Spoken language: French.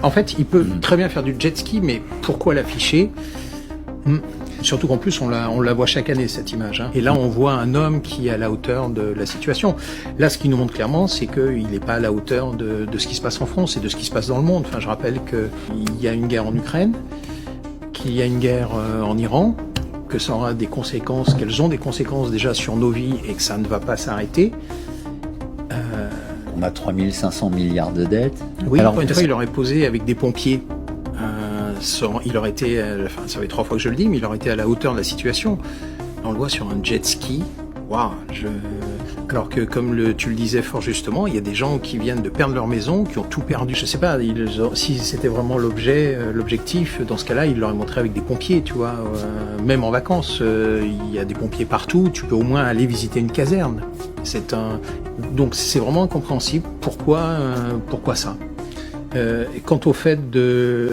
En fait, il peut très bien faire du jet ski, mais pourquoi l'afficher? Surtout qu'en plus, on la voit chaque année, cette image. Hein. Et là, on voit un homme qui est à la hauteur de la situation. Là, ce qui nous montre clairement, c'est qu'il n'est pas à la hauteur de ce qui se passe en France et de ce qui se passe dans le monde. Enfin, je rappelle qu'il y a une guerre en Ukraine, qu'il y a une guerre en Iran, que ça aura des conséquences, qu'elles ont des conséquences déjà sur nos vies et que ça ne va pas s'arrêter. On a 3500 milliards de dettes. Oui, alors une fois, il aurait posé avec des pompiers. Il aurait été, enfin, ça fait 3 fois que je le dis, mais il aurait été à la hauteur de la situation. On le voit sur un jet ski. Waouh, alors que, comme tu le disais fort justement, il y a des gens qui viennent de perdre leur maison, qui ont tout perdu. Je sais pas, si c'était vraiment l'objectif, dans ce cas-là, il l'aurait montré avec des pompiers, tu vois. Même en vacances, il y a des pompiers partout. Tu peux au moins aller visiter une caserne. Donc c'est vraiment incompréhensible. Pourquoi ça? Et quant au fait de